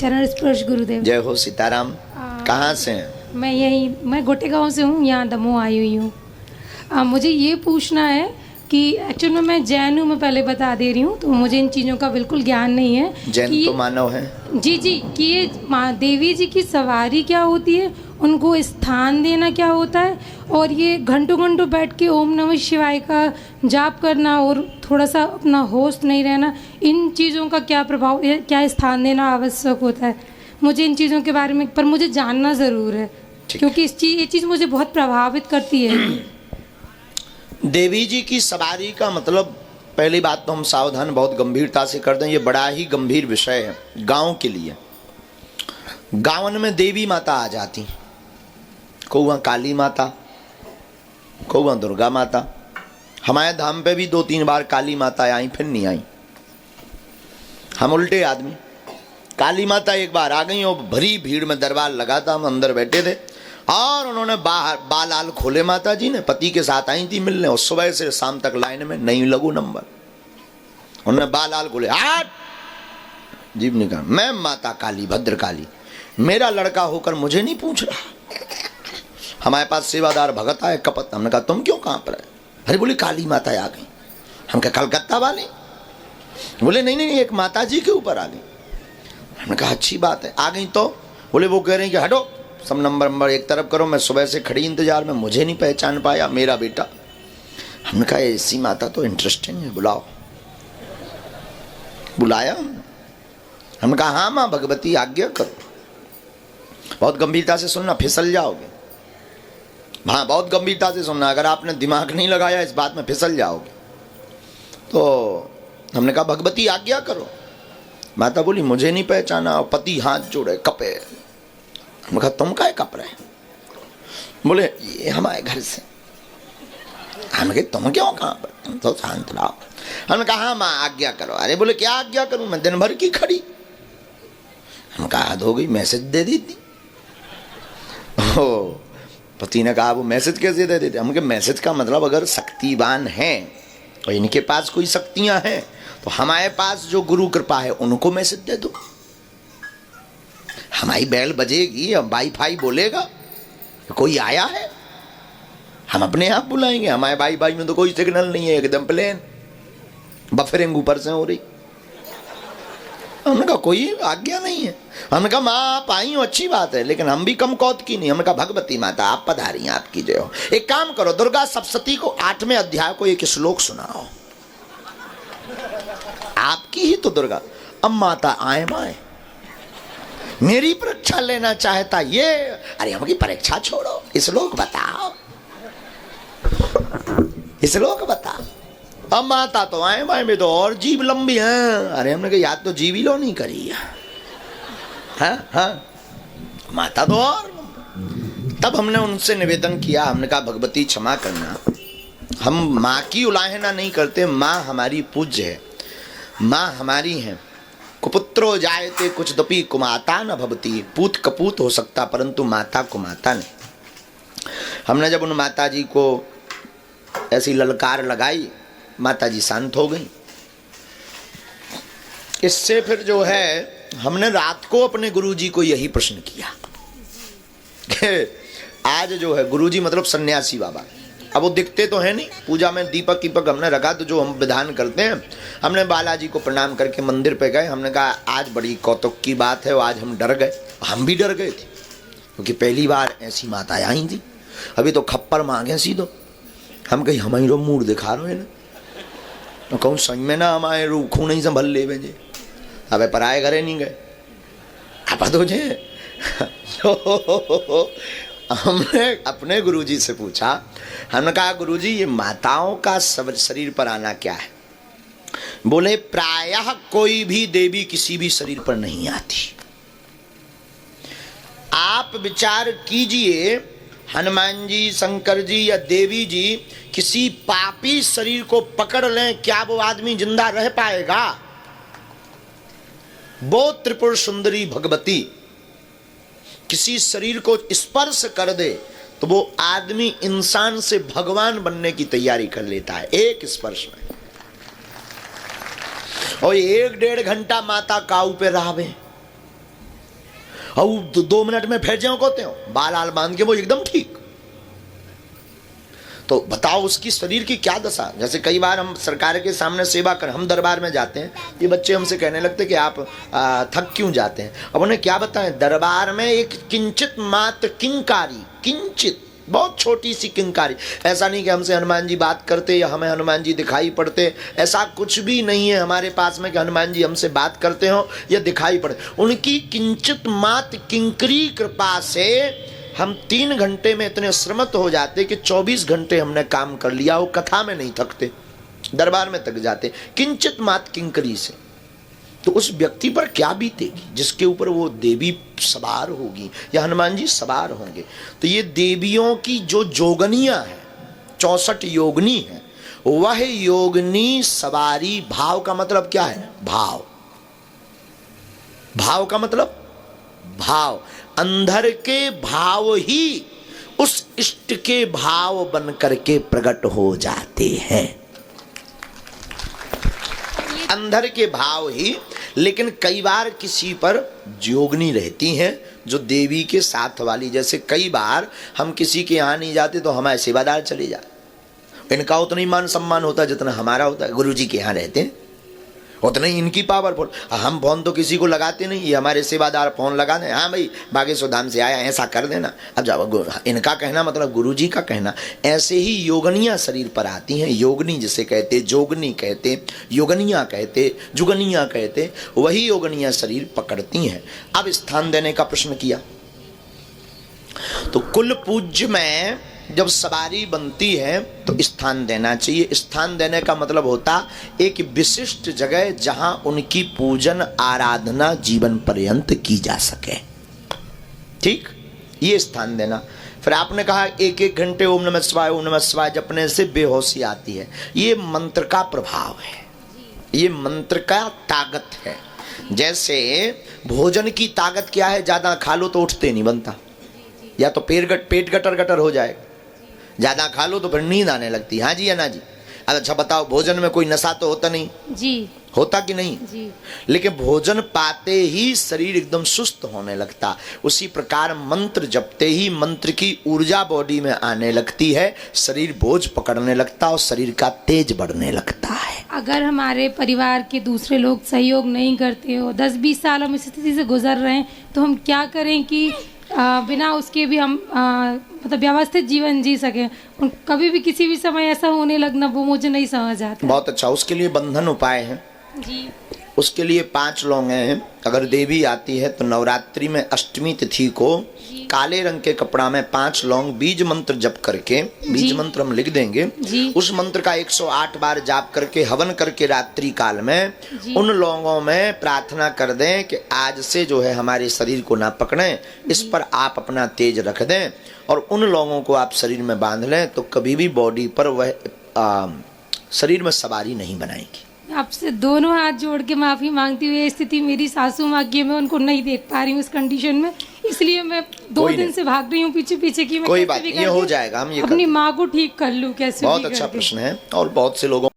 चरण स्पर्श गुरुदेव। जय हो सीताराम। कहाँ से हैं? मैं गोटे गांव से हूँ, यहाँ दमोह आई हुई हूँ। मुझे ये पूछना है कि एक्चुअल में मैं जैन हूँ, मैं पहले बता दे रही हूँ, तो मुझे इन चीज़ों का बिल्कुल ज्ञान नहीं है। जैन तो मानव है जी जी, कि ये माँ देवी जी की सवारी क्या होती है, उनको स्थान देना क्या होता है, और ये घंटों घंटों बैठ के ओम नमः शिवाय का जाप करना और थोड़ा सा अपना होश नहीं रहना, इन चीज़ों का क्या प्रभाव, क्या स्थान देना आवश्यक होता है। मुझे इन चीज़ों के बारे में पर मुझे जानना ज़रूर है, क्योंकि ये चीज़ मुझे बहुत प्रभावित करती है। देवी जी की सवारी का मतलब, पहली बात तो हम सावधान बहुत गंभीरता से कर दें, ये बड़ा ही गंभीर विषय है गांव के लिए। गाँवन में देवी माता आ जाती, कौआ काली माता, कौआ दुर्गा माता। हमारे धाम पे भी 2-3 बार काली माता आई, फिर नहीं आई। हम उल्टे आदमी। काली माता एक बार आ गई और भरी भीड़ में दरबार लगा था, हम अंदर बैठे थे और उन्होंने बाहर बाल खोले। माता जी ने पति के साथ आई थी मिलने, और सुबह से शाम तक लाइन में नहीं लगू नंबर। उन्होंने बाल खोले, आठ जीव निकाल, मैं माता काली भद्र काली, मेरा लड़का होकर मुझे नहीं पूछ रहा। हमारे पास सेवादार भगत आए कपत, हमने कहा तुम क्यों कहाँ पर है? अरे बोले काली माता आ गई। हम कहा कलकत्ता वाली? बोले नहीं नहीं, एक माता जी के ऊपर आ गई। हमने कहा अच्छी बात है, आ गई तो? बोले वो कह रहे हैं कि हटो, सब नंबर एक तरफ करो, मैं सुबह से खड़ी इंतजार में, मुझे नहीं पहचान पाया मेरा बेटा। हमने कहा ऐसी माता तो इंटरेस्टिंग है, बुलाओ। बुलाया, हमने कहा हाँ माँ भगवती आज्ञा करो। बहुत गंभीरता से सुनना, फिसल जाओगे। हाँ बहुत गंभीरता से सुनना, अगर आपने दिमाग नहीं लगाया इस बात में फिसल जाओगे। तो हमने कहा भगवती आज्ञा करो। माता बोली मुझे नहीं पहचाना, और पति हाथ जोड़े कपे। हमने कहा तुम काहे कप रहे? बोले ये हमारे घर से। हमने कहा तुम क्यों कहाँ पर, तुम तो शांत रहो। हमने कहा हाँ माँ आज्ञा करो। अरे बोले क्या आज्ञा करूं, मैं दिन भर की खड़ी। हमने कहा हद हो गई, मैसेज दे दी थी। पति ने कहा वो मैसेज कैसे दे देते? हम कहा मैसेज का मतलब अगर शक्तिवान हैं और इनके पास कोई शक्तियां हैं तो हमारे पास जो गुरु कृपा है उनको मैसेज दे दो। हमारी बैल बजेगी, वाईफाई बोलेगा, कोई आया है, हम अपने आप बुलाएंगे। हमारे वाईफाई में तो कोई सिग्नल नहीं है, एकदम प्लेन बफरिंग ऊपर से हो रही। हमने कहा कोई आज्ञा नहीं है। हमने कहा माँ आप आई हो अच्छी बात है, लेकिन हम भी कम कौत की नहीं। हमने कहा भगवती माता आप पधारी, आपकी जय हो। एक काम करो, दुर्गा सप्तशती को 8वें अध्याय को एक श्लोक सुनाओ। आपकी ही तो दुर्गा। अब माता आए माए, मेरी परीक्षा लेना चाहता ये। अरे हम की परीक्षा छोड़ो, श्लोक बताओ, श्लोक बताओ। अब माता तो आए भाई में तो और जीव लंबी है। अरे हमने कहा याद तो जीव ही लो नहीं करी है। हाँ माता तो और। तब हमने उनसे निवेदन किया, हमने कहा भगवती क्षमा करना, हम माँ की उलाहना नहीं करते, माँ हमारी पूज्य है, माँ हमारी है। कुपुत्रो जायते कुछ दपी कुमाता न भवती, पूत कपूत हो सकता परंतु माता को माता नहीं। हमने जब उन माता जी को ऐसी ललकार लगाई, माता जी शांत हो गई। इससे फिर जो है हमने रात को अपने गुरुजी को यही प्रश्न किया कि आज जो है गुरुजी मतलब सन्यासी बाबा, अब वो दिखते तो है नहीं, पूजा में दीपक कीपक हमने रखा, तो जो हम विधान करते हैं, हमने बालाजी को प्रणाम करके मंदिर पे गए। हमने कहा आज बड़ी कौतुक की बात है, आज हम डर गए। हम भी डर गए थे क्योंकि पहली बार ऐसी माता आई थी। अभी तो खप्पर मांगे सीधो, हम कहीं हमारी रो मूड दिखा रहे हैं ना, कहूँ सही में ना हमारे रूखू नहीं संभल ले भेजे। अब पराए घरे नहीं गए आप तो हमने अपने गुरुजी से पूछा, हमने कहा गुरुजी ये माताओं का शरीर पर आना क्या है? बोले प्रायः कोई भी देवी किसी भी शरीर पर नहीं आती। आप विचार कीजिए, हनुमान जी, शंकर जी या देवी जी किसी पापी शरीर को पकड़ लें, क्या वो आदमी जिंदा रह पाएगा? वो त्रिपुर सुंदरी भगवती किसी शरीर को स्पर्श कर दे तो वो आदमी इंसान से भगवान बनने की तैयारी कर लेता है एक स्पर्श में। और 1-1.5 घंटा माता काऊ पे रहावे, और 2 मिनट में फिर जाओ कहते हो, बाल आल बांध के वो एकदम ठीक। तो बताओ उसकी शरीर की क्या दशा। जैसे कई बार हम सरकार के सामने सेवा कर, हम दरबार में जाते हैं, ये बच्चे हमसे कहने लगते कि आप थक क्यों जाते हैं। अब उन्हें क्या बताएं, दरबार में एक किंचित मात्र किंकारी, किंचित बहुत छोटी सी किंकारी, ऐसा नहीं कि हमसे हनुमान जी बात करते या हमें हनुमान जी दिखाई पड़ते, ऐसा कुछ भी नहीं है हमारे पास में कि हनुमान जी हमसे बात करते हो या दिखाई पड़े। उनकी किंचित मात्र किंकरी कृपा से हम 3 घंटे में इतने श्रमत हो जाते कि 24 घंटे हमने काम कर लिया, वो कथा में नहीं थकते, दरबार में थक जाते किंचित मात्र किंकरी से। तो उस व्यक्ति पर क्या बीतेगी जिसके ऊपर वो देवी सवार होगी या हनुमान जी सवार होंगे। तो ये देवियों की जो जोगनियां हैं, 64 योगनी है, वह योगनी सवारी। भाव का मतलब क्या है, भाव, भाव का मतलब भाव, अंदर के भाव ही उस इष्ट के भाव बन करके प्रकट हो जाते हैं, अंदर के भाव ही। लेकिन कई बार किसी पर जोगनी रहती हैं जो देवी के साथ वाली। जैसे कई बार हम किसी के यहाँ नहीं जाते तो हमारे सेवादार चले जाते, इनका उतना ही मान सम्मान होता है जितना हमारा होता है। गुरु जी के यहाँ रहते हैं उतना ही इनकी पावरफुल। हम फोन तो किसी को लगाते नहीं, ये हमारे सेवादार फोन लगा दें, हाँ भाई बागेश्वर धाम से आया, ऐसा कर देना। अब जाओ, इनका कहना मतलब गुरु जी का कहना। ऐसे ही योगनियाँ शरीर पर आती हैं, योगनी जिसे कहते, जोगनी कहते, योगनियाँ कहते, जुगनियाँ कहते, वही योगनियाँ शरीर पकड़ती हैं। अब स्थान देने का प्रश्न किया तो कुल पूज्य में जब सवारी बनती है तो स्थान देना चाहिए। स्थान देने का मतलब होता एक विशिष्ट जगह जहां उनकी पूजन आराधना जीवन पर्यंत की जा सके, ठीक, ये स्थान देना। फिर आपने कहा 1-1 घंटे ओम नमः शिवाय जपने से बेहोशी आती है। ये मंत्र का प्रभाव है, ये मंत्र का ताकत है। जैसे भोजन की ताकत क्या है, ज्यादा खा लो तो उठते नहीं बनता, या तो पेट गटर गटर हो जाएगा, ज्यादा खा लो तो फिर नींद आने लगती। हाँ जी या ना जी। अच्छा बताओ, भोजन में कोई नशा तो होता नहीं जी, होता कि नहीं जी। लेकिन भोजन पाते ही शरीर एकदम सुस्त होने लगता। उसी प्रकार मंत्र जपते ही मंत्र की ऊर्जा बॉडी में आने लगती है, शरीर बोझ पकड़ने लगता और शरीर का तेज बढ़ने लगता है। अगर हमारे परिवार के दूसरे लोग सहयोग नहीं करते हो, 10-20 साल हम इस स्थिति से गुजर रहे हैं, तो हम क्या करें कि बिना उसके भी हम मतलब व्यवस्थित जीवन जी सकें। कभी भी किसी भी समय ऐसा होने लगना वो मुझे नहीं समझ आता। बहुत अच्छा, उसके लिए बंधन उपाय है जी। उसके लिए 5 लौंगे हैं। अगर देवी आती है तो नवरात्रि में अष्टमी तिथि को काले रंग के कपड़ा में 5 लौंग बीज मंत्र जप करके, बीज मंत्र हम लिख देंगे, उस मंत्र का 108 बार जाप करके हवन करके रात्रि काल में उन लौंगों में प्रार्थना कर दें कि आज से जो है हमारे शरीर को ना पकड़ें, इस पर आप अपना तेज रख दें और उन लौंगों को आप शरीर में बांध लें तो कभी भी बॉडी पर वह शरीर में सवारी नहीं बनाएगी। आपसे दोनों हाथ जोड़ के माफ़ी मांगती हूँ। ये स्थिति मेरी सासू माँ की है, मैं उनको नहीं देख पा रही हूँ इस कंडीशन में, इसलिए मैं 2 दिन से भाग रही हूँ पीछे पीछे की। मैं कोई बात नहीं, ये हो जाएगा, हम ये अपनी माँ को ठीक कर लूँ कैसे। बहुत अच्छा प्रश्न है और बहुत से लोगों